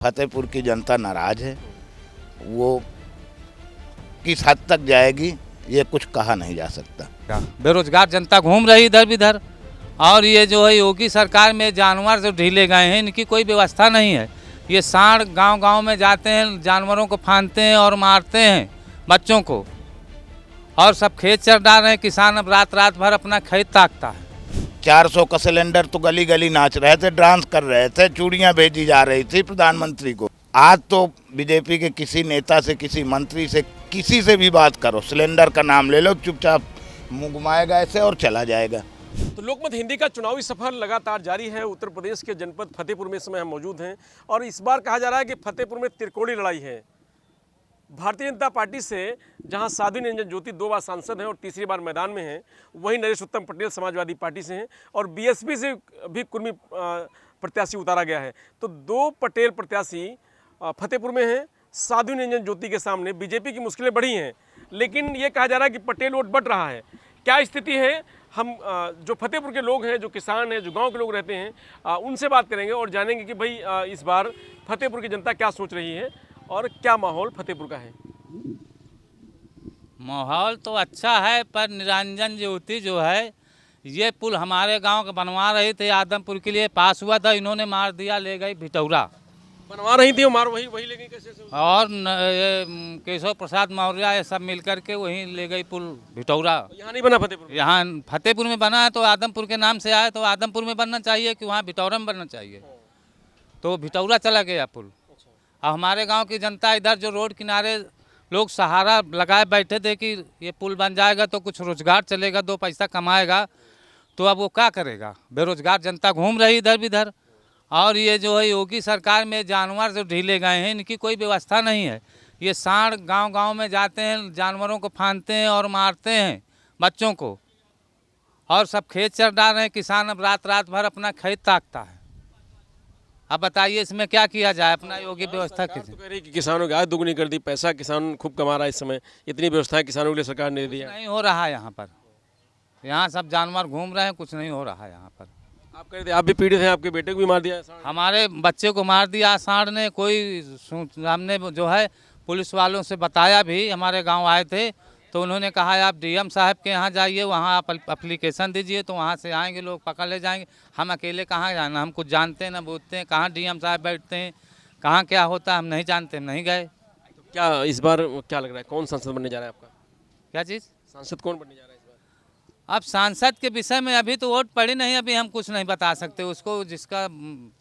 फतेहपुर की जनता नाराज है। वो किस हद तक जाएगी ये कुछ कहा नहीं जा सकता। बेरोजगार जनता घूम रही इधर उधर, और ये जो है योगी सरकार में जानवर जो ढीले गए हैं, इनकी कोई व्यवस्था नहीं है। ये सांड गांव-गांव में जाते हैं, जानवरों को फांदते हैं और मारते हैं बच्चों को, और सब खेत चर डाल रहे हैं। किसान अब रात रात भर अपना खेत ताकता है। 400 का सिलेंडर तो गली गली नाच रहे थे, डांस कर रहे थे, चूड़ियां भेजी जा रही थी प्रधानमंत्री को। आज तो बीजेपी के किसी नेता से, किसी मंत्री से, किसी से भी बात करो, सिलेंडर का नाम ले लो, चुपचाप मुंह घुमाएगा ऐसे और चला जाएगा। तो लोकमत हिंदी का चुनावी सफर लगातार जारी है। उत्तर प्रदेश के जनपद फतेहपुर में इस समय हम मौजूद हैं, और इस बार कहा जा रहा है कि फतेहपुर में त्रिकोणीय लड़ाई है। भारतीय जनता पार्टी से जहां साध्वी निरंजन ज्योति 2 बार सांसद हैं और तीसरी बार मैदान में हैं, वहीं नरेश उत्तम पटेल समाजवादी पार्टी से हैं, और बीएसपी से भी कुर्मी प्रत्याशी उतारा गया है। तो 2 पटेल प्रत्याशी फतेहपुर में हैं। साध्वी निरंजन ज्योति के सामने बीजेपी की मुश्किलें बढ़ी हैं, लेकिन ये कहा जा रहा है कि पटेल वोट बढ़ रहा है। क्या स्थिति है, हम जो फतेहपुर के लोग हैं, जो किसान हैं, जो गांव के लोग रहते हैं, उनसे बात करेंगे और जानेंगे कि भाई इस बार फतेहपुर की जनता क्या सोच रही है और क्या माहौल फतेहपुर का है। माहौल तो अच्छा है, पर निरंजन ज्योति जो है, ये पुल हमारे गांव का बनवा रही थी, आदमपुर के लिए पास हुआ था, इन्होंने मार दिया, ले गई भिटौरा। बनवा रही थी, मार वही ले गई कैसे से? और ये केशव प्रसाद मौर्य ये सब मिल करके वहीं ले गई पुल भिटौरा। यहाँ नहीं बना फतेहपुर? यहाँ फतेहपुर में बना है, तो आदमपुर के नाम से आया, तो आदमपुर में बनना चाहिए कि वहाँ भिटौरा में बनना चाहिए। तो भिटौरा चला गया पुल। अब हमारे गांव की जनता इधर जो रोड किनारे लोग सहारा लगाए बैठे थे कि ये पुल बन जाएगा तो कुछ रोजगार चलेगा, 2 पैसा कमाएगा, तो अब वो क्या करेगा। बेरोजगार जनता घूम रही इधर उधर, और ये जो है योगी सरकार में जानवर जो ढीले गए हैं, इनकी कोई व्यवस्था नहीं है। ये सांड गांव-गांव में जाते हैं, जानवरों को फांदते हैं और मारते हैं बच्चों को, और सब खेत चर डाल रहे हैं। किसान अब रात रात भर अपना खेत ताकता है। अब बताइए इसमें क्या किया जाए, अपना योग्य व्यवस्था तो कह रही कि किसानों की आय दुगनी कर दी, पैसा किसान खूब कमा रहा है इस समय, इतनी व्यवस्थाएं किसानों के लिए सरकार ने दी है। नहीं हो रहा है यहाँ पर। यहाँ सब जानवर घूम रहे हैं, कुछ नहीं हो रहा है यहाँ पर। आप कह रहे थे आप भी पीड़ित हैं, आपके बेटे को भी मार दिया है सांड। हमारे बच्चे को मार दिया सांड ने। हमने जो है पुलिस वालों से बताया भी, हमारे गाँव आए थे तो उन्होंने कहा आप डीएम साहब के यहाँ जाइए, वहाँ आप एप्लीकेशन दीजिए, तो वहाँ से आएंगे लोग, पकड़ ले जाएंगे। हम अकेले कहाँ जाना, हम कुछ जानते हैं ना बूझते हैं, कहाँ डीएम साहब बैठते हैं, कहाँ क्या होता है हम नहीं जानते, हम नहीं गए। तो क्या इस बार क्या लग रहा है, कौन सांसद बनने जा रहा है आपका? क्या चीज़? सांसद कौन बनने जा रहा है इस बार? अब सांसद के विषय में अभी तो वोट पड़ी नहीं, अभी हम कुछ नहीं बता सकते। उसको जिसका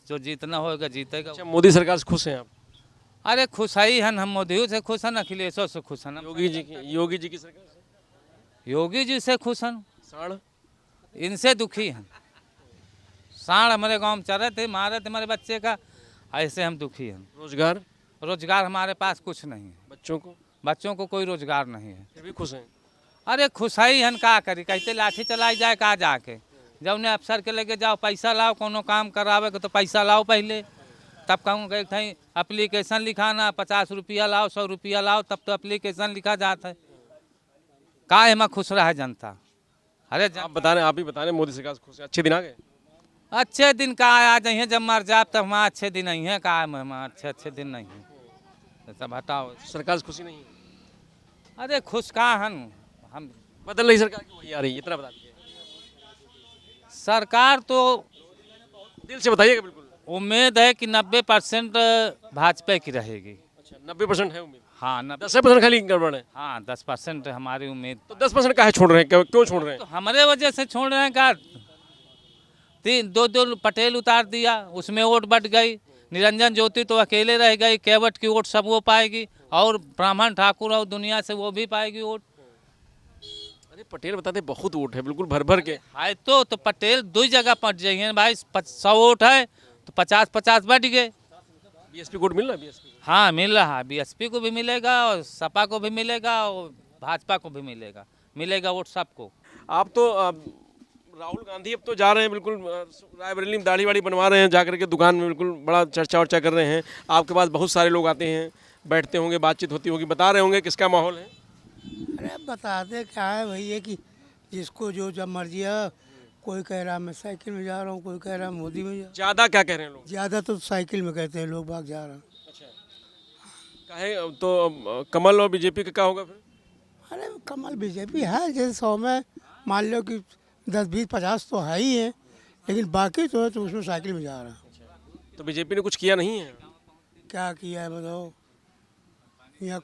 जो जीतना होगा जीतेगा। अच्छा, मोदी सरकार से खुश हैं आप? अरे खुश ही हन, हम मोदी से खुश हन, अखिलेशों से खुश हन। योगी जी की सरकार से? योगी जी से खुश हन, सांड इनसे दुखी हैं। सांड हमारे गांव में चरे थे, मारे थे हमारे बच्चे का, ऐसे हम दुखी हैं। रोजगार हमारे पास कुछ नहीं है। बच्चों को कोई रोजगार नहीं है, फिर भी खुश हैं? अरे खुश ही हन, का करी, कहते लाठी चलाई जाए का जाके। जब उन्हें अफसर के लेके जाओ, पैसा लाओ, कोनो काम करावे तो पैसा लाओ पहले, तब कहूँ गए कहीं एप्लीकेशन लिखाना, 50 रुपया लाओ, 100 रुपया लाओ, तब तो एप्लीकेशन लिखा जाता है। का एमा खुश रहा जनता? अरे आप ही बता रहे मोदी सरकार से खुश हैं। अच्छे दिन आ गए? अच्छे दिन का आ जाइए, जब मर जाए तब हमारा अच्छे दिन नहीं है। का अच्छे दिन नहीं है, सब हटाओ। सरकार से खुशी नहीं है? अरे खुश कहाँ हन हम। बदल रही सरकार की वही आ रही है, इतना बता दीजिए। सरकार तो दिल से बताइएगा। बिल्कुल उम्मीद है कि 90% भाजपा की रहेगी। अच्छा, 90% है उम्मीद? हाँ, 10% खाली गड़बड़ है। हाँ, 10% हमारी उम्मीद। तो 10% काहे छोड़ रहे हैं, क्यों छोड़ रहे हैं? तो हमारे वजह से छोड़ रहे हैं का। 2 पटेल उतार दिया, उसमें वोट बढ़ गई। निरंजन ज्योति तो अकेले रह गई, केवट की वोट सब वो पाएगी, और ब्राह्मण ठाकुर और दुनिया से वो भी पाएगी वोट। अरे पटेल बताते बहुत वोट है, बिल्कुल भर भर के है। तो पटेल 2 जगह पट जाइए भाई, 100 वोट है तो 50-50 बढ़ गए। बीएसपी वोट मिल रहा है? बीएसपी? हाँ मिल रहा है, बीएसपी को भी मिलेगा और सपा को भी मिलेगा और भाजपा को भी मिलेगा वोट सबको। आप तो राहुल गांधी अब तो जा रहे हैं, बिल्कुल रायबरेली में दाढ़ी वाड़ी बनवा रहे हैं, जाकर के दुकान में बिल्कुल बड़ा चर्चा वर्चा कर रहे हैं। आपके पास बहुत सारे लोग आते हैं, बैठते होंगे, बातचीत होती होगी, बता रहे होंगे किसका माहौल है? अरे बताते क्या है भैया कि जिसको जो जब मर्जी है, कोई कह रहा मैं साइकिल में जा रहा हूँ, कोई कह रहा मोदी में जा। ज़्यादा क्या कह रहे हैं लोग? ज़्यादा तो साइकिल में कहते हैं लोग, भाग जा रहा हूँ। काहे तो कमल और बीजेपी का क्या होगा फिर? अरे कमल बीजेपी है, जैसे 100 में मान लो कि 10 20 50 तो है ही है, लेकिन बाकी तो है तो उसमें साइकिल में जा रहा है। तो बीजेपी ने कुछ किया नहीं है? क्या किया है बताओ? यहाँ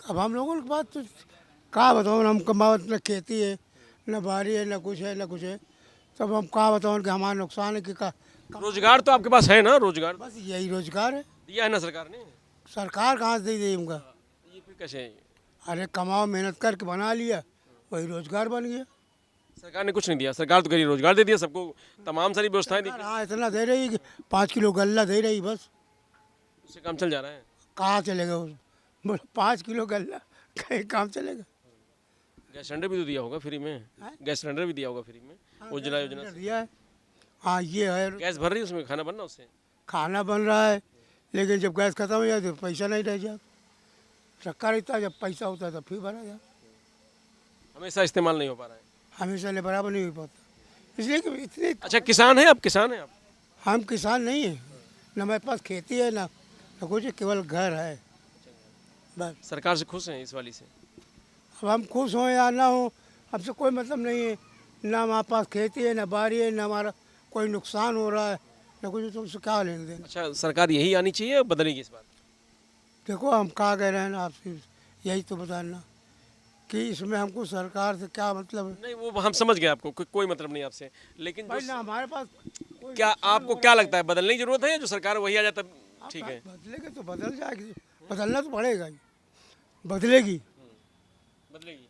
अब हम लोगों के पास तो कहाँ बताओ, हम कमावत न खेती है, न बारी है, न कुछ है, न कुछ है, तब हम कहाँ बताओ कि हमारा नुकसान है कि का रोजगार तो आपके पास है ना? रोजगार बस यही रोजगार है। दिया है ना सरकार ने? सरकार कहाँ से दे दी हमका? ये फिर कैसे है? अरे कमाओ, मेहनत करके बना लिया, वही रोजगार बन गया। सरकार ने कुछ नहीं दिया। सरकार तो कहीं रोजगार दे दिया सबको, तमाम सारी व्यवस्थाएं दी, हाँ इतना दे रही कि 5 किलो गल्ला दे रही, बस। उससे काम चल जा रहा है। कहाँ चलेगा उस 5 किलो गल्ला, कहीं काम चलेगा? गैस सिलेंडर भी तो दिया होगा फ्री में? गैस सिलेंडर भी दिया होगा फ्री में, उज्ज्वला योजना से? दिया है। हाँ ये है, गैस भर रही है उसमें, खाना बन रहा उससे? खाना बन रहा है, लेकिन जब गैस खत्म हो जाए तो पैसा नहीं रह जाता। सरकार इतना, जब पैसा होता है तब फिर भरा जाता। हमेशा इस्तेमाल नहीं हो पा रहा है। हमेशा ले बराबर नहीं हो पाता, इसलिए कि इतने अच्छा, किसान है आप? किसान है आप? हम किसान नहीं है, न हमारे पास खेती है, ना कुछ, केवल घर है बस। सरकार से खुश हैं इस वाली से? अब हम खुश हों या ना हो, हमसे कोई मतलब नहीं है। ना हमारे पास खेती है, ना बारी है, ना हमारा कोई नुकसान हो रहा है, ना कुछ, तो उससे क्या लेने देना। अच्छा, सरकार यही आनी चाहिए या बदलेगी इस बार? देखो हम कहाँ कह रहे हैं ना आपसे, यही तो बताना कि इसमें हमको सरकार से क्या मतलब है। नहीं, वो हम समझ गए आपको, कोई मतलब नहीं आपसे, लेकिन भाई ना हमारे पास कोई क्या आपको क्या लगता है, बदलने की जरूरत है या जो सरकार वही आ जाए तब ठीक है? बदलेगा तो बदल जाएगी, बदलना तो पड़ेगा ही, बदलेगी। बदलेगी।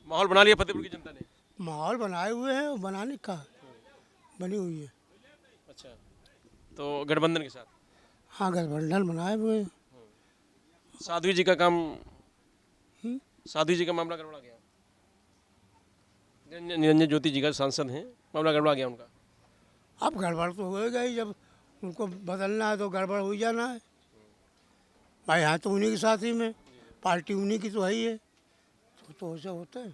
माहौल बना लिया फतेहपुर की जनता ने? माहौल बनाए हुए हैं, बनाने का बनी हुई है। अच्छा, तो गठबंधन के साथ? हाँ गठबंधन बनाए हुए हैं। साध्वी जी का काम, साध्वी जी का मामला गड़बड़ा गया। निरंजन ज्योति जी का सांसद हैं, मामला गड़बड़ा गया उनका। अब गड़बड़ तो होएगा ही, जब उनको बदलना है तो गड़बड़ हो ही जाना है भाई। हाँ तो उन्हीं के साथ ही में, पार्टी उन्हीं की तो है ही है, तो ऐसा होता है।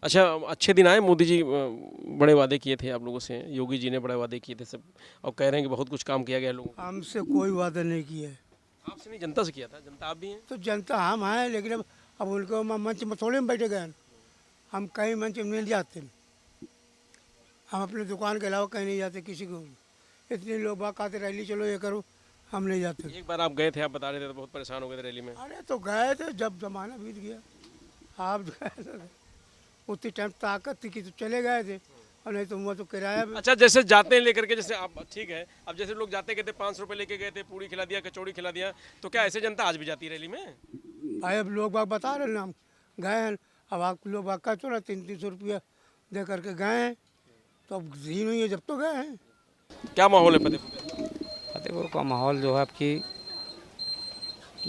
अच्छा, अच्छे दिन आए, मोदी जी बड़े वादे किए थे आप लोगों से, योगी जी ने बड़े वादे किए थे सब, और कह रहे हैं कि बहुत कुछ काम किया गया लोगों को। हमसे कोई वादा नहीं किया है। आपसे नहीं, जनता से किया था। जनता आप भी हैं? तो जनता हम हैं, लेकिन अब उनको मंच में थोड़े में बैठे गए, हम कहीं मंच में नहीं जाते, हम अपने दुकान के अलावा कहीं नहीं जाते किसी को। इतने लोग बाग आते, रैली चलो ये करो, हम नहीं जाते। एक बार आप गए थे, आप बता रहे थे, तो बहुत परेशान हो गए थे रैली में। अरे तो गए थे, जब जमाना बीत गया, आप गए थे, उतनी टाइम ताकत थी कि तो चले गए थे, और नहीं तो हुआ तो किराया भी। अच्छा, जैसे जाते हैं लेकर के, जैसे आप, ठीक है, अब जैसे लोग जाते गए थे, 500 रुपये लेके गए थे, पूड़ी खिला दिया, कचौड़ी खिला दिया, तो क्या ऐसे जनता आज भी जाती है रैली में? भाई अब लोग बाग बता रहे हैं ना, हम गए हैं, अब आप लोग बाग का चलो 300 रुपया दे करके गए हैं, तो अब झीन हुई है जब तो गए हैं। क्या माहौल है फतेहपुर में? फतेहपुर का माहौल जो है आपकी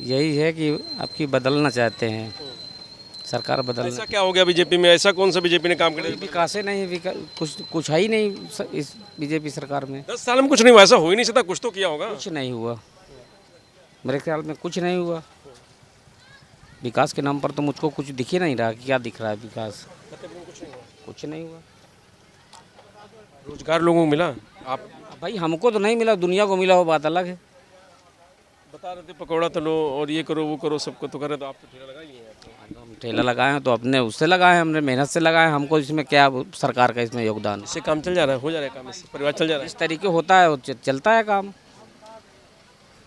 यही है कि आपकी बदलना चाहते हैं, सरकार बदलना। ऐसा क्या हो गया बीजेपी में? ऐसा कौन सा बीजेपी ने काम कोई किया? विकास ही नहीं, कुछ है ही नहीं इस बीजेपी सरकार में। 10 साल में कुछ नहीं हुआ, ऐसा हो ही नहीं सकता, कुछ तो किया होगा। कुछ नहीं हुआ, मेरे ख्याल में कुछ नहीं हुआ। विकास के नाम पर तो मुझको कुछ दिख ही नहीं रहा कि क्या दिख रहा है विकास। कुछ नहीं हुआ। रोजगार लोगों को मिला? आप भाई हमको तो नहीं मिला, दुनिया को मिला, वो बात अलग है। बता रहे थे पकौड़ा तलो और ये करो वो करो, सबको तो करे, तो आप तो ठेला लगा ही लिए हैं। हम ठेला लगाए हैं तो अपने उससे लगाए हैं, हमने मेहनत से लगाए हैं, हमको इसमें क्या सरकार का इसमें योगदान है। इससे काम चल जा रहा है, हो जा रहा है काम, इससे परिवार चल जा रहा है। इस तरीके होता है, वो चलता है काम।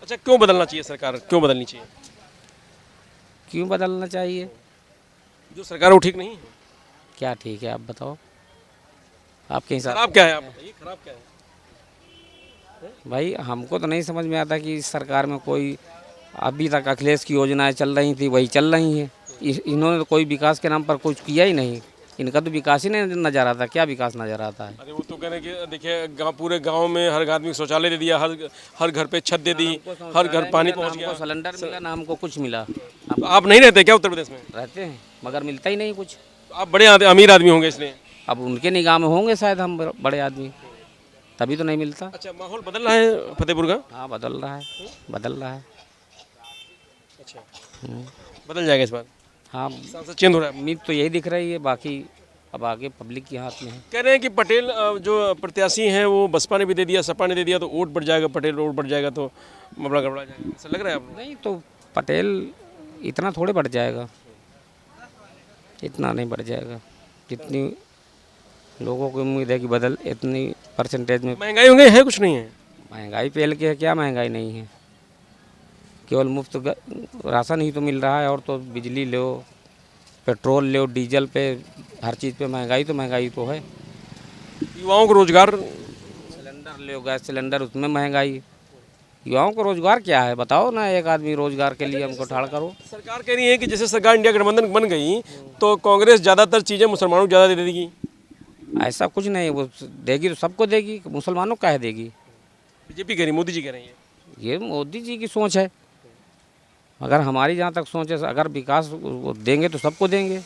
अच्छा, क्यों बदलना चाहिए सरकार, क्यों बदलनी चाहिए? क्यों बदलना चाहिए? जो सरकार है वो ठीक नहीं है। क्या ठीक है आप बताओ, आपके हिसाब। खराब क्या है आप बताइए, खराब क्या है? भाई हमको तो नहीं समझ में आता कि इस सरकार में कोई, अभी तक अखिलेश की योजनाएं चल रही थी वही चल रही हैं, इन्होंने तो कोई विकास के नाम पर कुछ किया ही नहीं। इनका तो विकास ही नहीं नजर आता। क्या विकास नजर आता है? अरे वो तो कह रहे हैं कि देखिए गाँव, पूरे गांव में हर आदमी को शौचालय दे दिया, हर घर पे छत दे दी, हर घर पानी पहुंच गया, हमको सिलेंडर मिला ना, हमको कुछ मिला। तो आप नहीं रहते क्या उत्तर प्रदेश में? रहते हैं मगर मिलता ही नहीं कुछ। आप बड़े अमीर आदमी होंगे इसलिए। अब उनके निगाह में होंगे शायद हम बड़े आदमी, तभी तो नहीं मिलता। अच्छा, माहौल बदल रहा है फतेहपुर का? हाँ बदल रहा है, बदल रहा है। अच्छा, बदल जाएगा इस बार? हाँ सांसद चेंज हो रहा है? उम्मीद तो यही दिख रही है, बाकी अब आगे पब्लिक के हाथ में है। कह रहे हैं कि पटेल जो प्रत्याशी हैं वो बसपा ने भी दे दिया, सपा ने दे दिया, तो वोट बढ़ जाएगा, पटेल वोट बढ़ जाएगा तो मामला गड़बड़ा जाएगा, ऐसा लग रहा है आपको? नहीं तो पटेल इतना थोड़े बढ़ जाएगा, इतना नहीं बढ़ जाएगा। जितनी लोगों की उम्मीद है कि बदल, इतनी परसेंटेज में महंगाई होंगे है कुछ नहीं है। महंगाई पेल के है, क्या महंगाई नहीं है। केवल मुफ्त राशन ही तो मिल रहा है, और तो बिजली लो, पेट्रोल लो, डीजल पे, हर चीज़ पे महंगाई तो है। युवाओं को रोजगार, सिलेंडर लो, गैस सिलेंडर, उसमें महंगाई। युवाओं को रोजगार क्या है बताओ ना, एक आदमी रोजगार के लिए हमको ठाड़ करो। सरकार कह रही है कि जैसे सरकार इंडिया गठबंधन बन गई तो कांग्रेस ज़्यादातर चीज़ें मुसलमानों को ज़्यादा दे देगी। ऐसा कुछ नहीं, वो देगी तो सबको देगी, मुसलमानों को काहे देगी। बीजेपी कह रही, मोदी जी कह रही है। ये मोदी जी की सोच है। अगर हमारी जहाँ तक सोच है, अगर विकास वो देंगे तो सबको देंगे,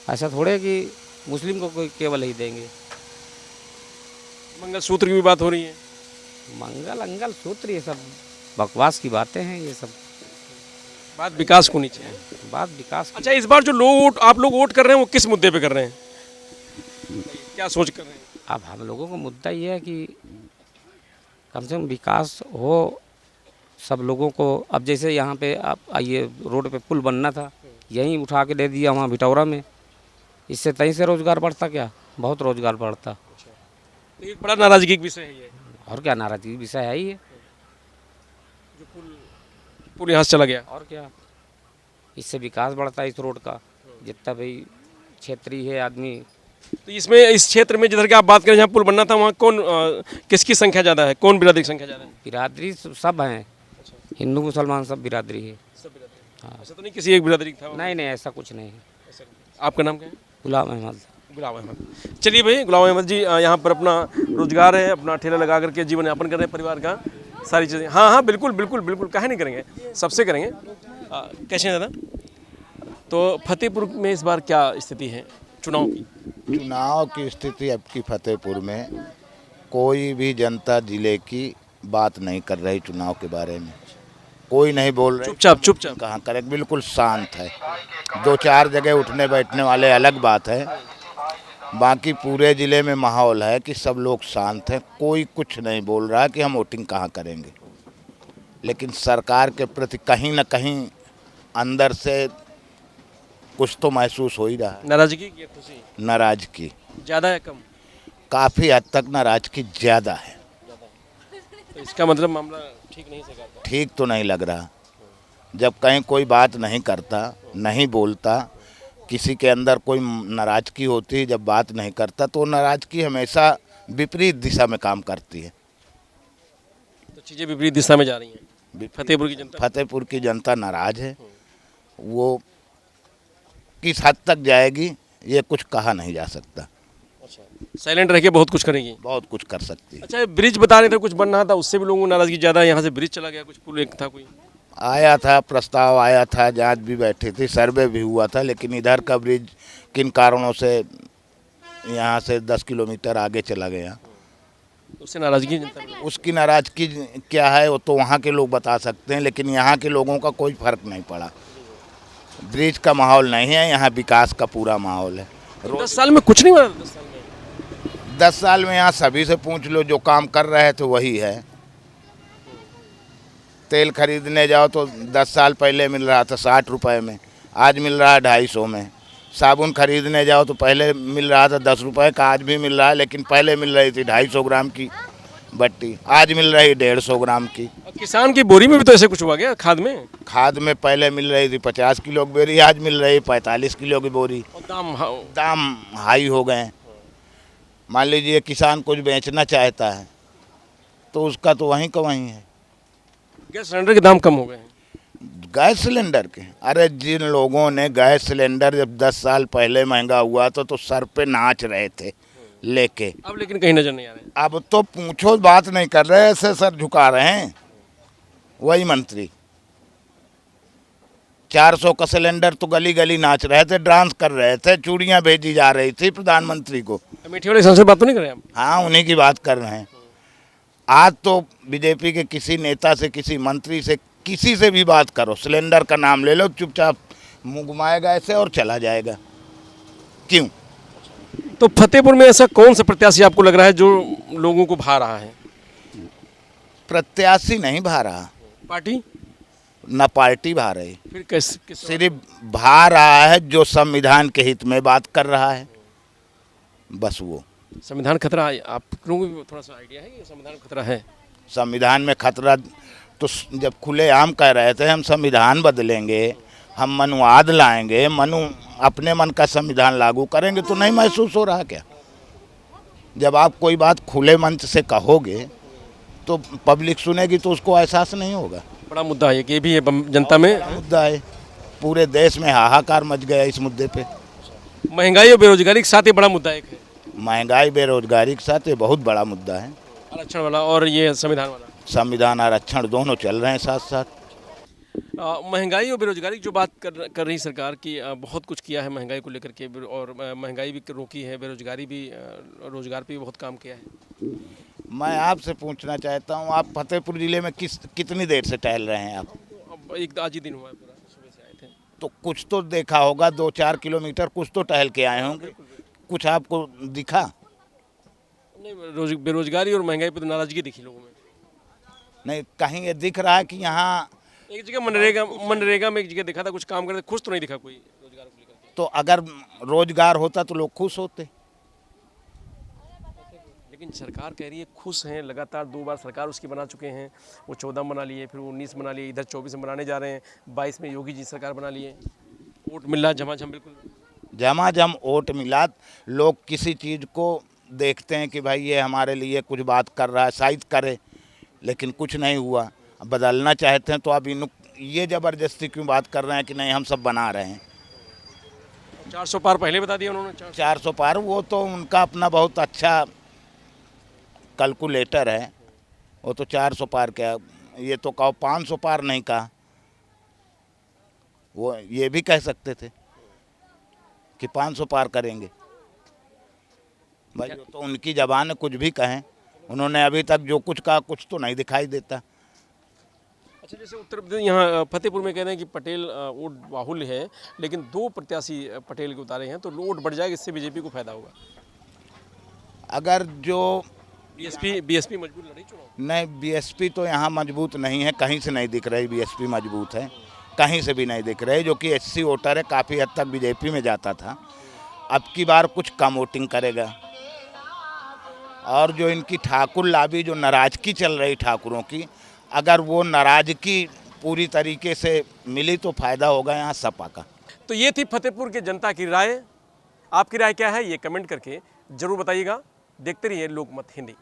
ऐसा थोड़े कि मुस्लिम को कोई केवल ही देंगे। मंगलसूत्र की भी बात हो रही है। मंगल सूत्र, ये सब बकवास की बातें हैं, ये सब बात विकास को नीचे है। बात विकास की। अच्छा, इस बार जो लोग आप लोग वोट कर रहे हैं वो किस मुद्दे पे कर रहे हैं, क्या सोच कर रहे हैं? अब हम लोगों का मुद्दा ये है कि कम से कम विकास हो सब लोगों को। अब जैसे यहाँ पे आप ये रोड पे पुल बनना था, यहीं उठा के दे दिया वहाँ भिटौरा में, इससे तहीं से रोज़गार बढ़ता, क्या बहुत रोज़गार बढ़ता। तो एक बड़ा नाराजगी का विषय है ये, और क्या, नाराजगी विषय है ही है। जो पुल यहाँ से चला गया। और क्या, इससे विकास बढ़ता है इस रोड का, जितना भी क्षेत्रीय है आदमी। तो इसमें इस क्षेत्र में जिधर की आप बात करें जहाँ पुल बनना था वहाँ कौन किसकी संख्या ज़्यादा है, कौन बिरादरी की संख्या ज़्यादा है? बिरादरी सब हैं, हिंदू मुसलमान सब बिरादरी है। हाँ। ऐसा तो नहीं किसी एक बिरादरी का था? नहीं, ऐसा कुछ नहीं है। आपका नाम क्या है? गुलाम अहमद। गुलाम अहमद। चलिए भाई, गुलाम अहमद जी यहाँ पर अपना रोजगार है, अपना ठेला लगा करके जीवन यापन कर रहे हैं, परिवार का सारी चीज़ें। हाँ, बिल्कुल बिल्कुल बिल्कुल, काहे नहीं करेंगे, सबसे करेंगे। कैसे हैं दादा? तो फतेहपुर में इस बार क्या स्थिति है चुनाव की? चुनाव की स्थिति अब की फतेहपुर में कोई भी जनता जिले की बात नहीं कर रही, चुनाव के बारे में कोई नहीं बोल रहे। चुपचाप कहाँ करें, बिल्कुल शांत है। 2-4 जगह उठने बैठने वाले अलग बात है, बाकी पूरे ज़िले में माहौल है कि सब लोग शांत हैं, कोई कुछ नहीं बोल रहा कि हम वोटिंग कहाँ करेंगे। लेकिन सरकार के प्रति कहीं ना कहीं अंदर से कुछ तो महसूस हो ही रहा है। नाराजगी की खुशी? नाराजगी ज़्यादा है कम? काफ़ी हद तक नाराजगी ज़्यादा है। तो इसका मतलब मामला ठीक नहीं से ठीक तो नहीं लग रहा। जब कहीं कोई बात नहीं करता, नहीं बोलता, किसी के अंदर कोई नाराजगी होती है, जब बात नहीं करता तो नाराजगी हमेशा विपरीत दिशा में काम करती है। तो चीज़ें विपरीत दिशा में जा रही हैं। फतेहपुर की जनता नाराज है। वो किस हद तक जाएगी ये कुछ कहा नहीं जा सकता। अच्छा, साइलेंट रह के बहुत कुछ करेगी, बहुत कुछ कर सकती है। अच्छा, ब्रिज बता रहे थे कुछ बन रहा था, उससे भी लोगों को नाराजगी ज़्यादा है। यहाँ से ब्रिज चला गया, कुछ पुल एक था, कोई आया था प्रस्ताव, आया था, जांच भी बैठी थी, सर्वे भी हुआ था, लेकिन इधर का ब्रिज किन कारणों से यहाँ से 10 किलोमीटर आगे चला गया, उससे नाराजगी जनता में। उसकी नाराजगी क्या है वो तो वहाँ के लोग बता सकते हैं, लेकिन यहाँ के लोगों का कोई फर्क नहीं पड़ा। ब्रिज का माहौल नहीं है, यहाँ विकास का पूरा माहौल है। 10 साल में कुछ नहीं हुआ। 10 साल में यहाँ सभी से पूछ लो, जो काम कर रहे थे वही है। तेल खरीदने जाओ तो 10 साल पहले मिल रहा था 60 रुपए में, आज मिल रहा है 250 में। साबुन खरीदने जाओ तो पहले मिल रहा था 10 रुपए का, आज भी मिल रहा है, लेकिन पहले मिल रही थी 250 ग्राम की बट्टी, आज मिल रही 150 ग्राम की। किसान की बोरी में भी तो ऐसे कुछ हुआ गया। खाद में पहले मिल रही थी 50 किलो की बोरी, आज मिल रही 45 किलो की बोरी। दाम हाई हो गए। मान लीजिए किसान कुछ बेचना चाहता है तो उसका तो वहीं का वहीं है। गैस सिलेंडर के दाम कम हो गए हैं। गैस सिलेंडर के, अरे जिन लोगों ने गैस सिलेंडर जब 10 साल पहले महंगा हुआ तो सर पे नाच रहे थे लेके, अब लेकिन कहीं नजर नहीं आ रहे। अब तो पूछो बात नहीं कर रहे, ऐसे सर झुका रहे हैं। वही मंत्री 400 का सिलेंडर तो गली गली नाच रहे थे, डांस कर रहे थे, चूड़ियां भेजी जा रही थी प्रधानमंत्री को। मीठी वाले सांसद बात तो नहीं कर रहे आप? हाँ, उन्हीं की बात कर रहे हैं। आज तो बीजेपी के किसी नेता से, किसी मंत्री से, किसी से भी बात करो, सिलेंडर का नाम ले लो, चुपचाप मुँह घुमाएगा ऐसे और चला जाएगा। क्यों? तो फतेहपुर में ऐसा कौन सा प्रत्याशी आपको लग रहा है जो लोगों को भा रहा है? प्रत्याशी नहीं भा रहा, पार्टी न पार्टी भा रही, फिर किस सिर्फ भा रहा है जो संविधान के हित में बात कर रहा है, बस वो। संविधान खतरा है? आप लोगों को थोड़ा सा आइडिया है कि संविधान खतरा है? संविधान में खतरा तो जब खुलेआम कह रहे थे हम संविधान बदलेंगे, हम मनुवाद लाएंगे, अपने मन का संविधान लागू करेंगे, तो नहीं महसूस हो रहा क्या? जब आप कोई बात खुले मंच से कहोगे तो पब्लिक सुनेगी तो उसको एहसास नहीं होगा। बड़ा मुद्दा है ये भी है जनता में। बड़ा मुद्दा है, पूरे देश में हाहाकार मच गया इस मुद्दे पे। महंगाई और बेरोजगारी के साथ ये बड़ा मुद्दा एक है। महंगाई बेरोजगारी के साथ ये बहुत बड़ा मुद्दा है। आरक्षण वाला और ये संविधान वाला, संविधान आरक्षण दोनों चल रहे हैं साथ साथ। महंगाई और बेरोजगारी की जो बात कर रही सरकार की, बहुत कुछ किया है महंगाई को लेकर के, और महंगाई भी रोकी है, बेरोजगारी भी, रोजगार पे भी बहुत काम किया है। मैं आपसे पूछना चाहता हूँ, आप फतेहपुर जिले में कितनी देर से टहल रहे हैं आप? अब एक आज ही दिन हुआ है, पूरा सुबह से आए थे। तो कुछ तो देखा होगा, 2-4 किलोमीटर कुछ तो टहल के आए होंगे, कुछ आपको दिखा? नहीं, बेरोजगारी और महंगाई पे तो नाराजगी दिखी लोगों में। नहीं, कहीं ये दिख रहा है कि यहाँ एक जगह मनरेगा में एक जगह देखा था कुछ काम करते, खुश तो नहीं दिखा कोई रोजगार को लेकर के। तो अगर रोजगार होता तो लोग खुश होते। लेकिन सरकार कह रही है खुश हैं, लगातार 2 बार सरकार उसकी बना चुके हैं। वो 14 बना लिए, फिर 19 बना लिए, इधर 24 में बनाने जा रहे हैं, 22 में योगी जी सरकार बना लिए। वोट मिल रहा झमाझम, बिल्कुल झमाझम वोट मिला। लोग किसी चीज़ को देखते हैं कि भाई ये हमारे लिए कुछ बात कर रहा है, शायद करे, लेकिन कुछ नहीं हुआ। अब बदलना चाहते हैं तो अब ये ज़बरदस्ती क्यों बात कर रहे हैं कि नहीं हम सब बना रहे हैं? 400 पार पहले बता दिया उन्होंने। 400 पार वो तो उनका अपना बहुत अच्छा कैलकुलेटर है, वो तो 400 पार क्या, ये तो कहो 500 पार नहीं कहा, वो ये भी कह सकते थे कि 500 पार करेंगे। भाई वो तो उनकी ज़बान है, कुछ भी कहें। उन्होंने अभी तक जो कुछ कहा कुछ तो नहीं दिखाई देता। अच्छा, जैसे उत्तर प्रदेश यहाँ फतेहपुर में कह रहे हैं कि पटेल वोट बाहुल्य है, लेकिन 2 प्रत्याशी पटेल के उतारे हैं, तो वोट बढ़ जाएगा, इससे बीजेपी को फायदा होगा। अगर जो बीएसपी मजबूत लड़ी चुनाव? नहीं, बीएसपी तो यहाँ मजबूत नहीं है, कहीं से नहीं दिख रही बीएसपी मजबूत है, कहीं से भी नहीं दिख रही। जो कि एससी वोटर है, काफ़ी हद तक बीजेपी में जाता था, अब की बार कुछ कम वोटिंग करेगा। और जो इनकी ठाकुर लाबी, जो नाराजगी चल रही ठाकुरों की, अगर वो नाराजगी पूरी तरीके से मिली तो फ़ायदा होगा यहाँ सपा का। तो ये थी फतेहपुर की जनता की राय। आपकी राय क्या है ये कमेंट करके जरूर बताइएगा। देखते रहिए लोकमत हिंदी।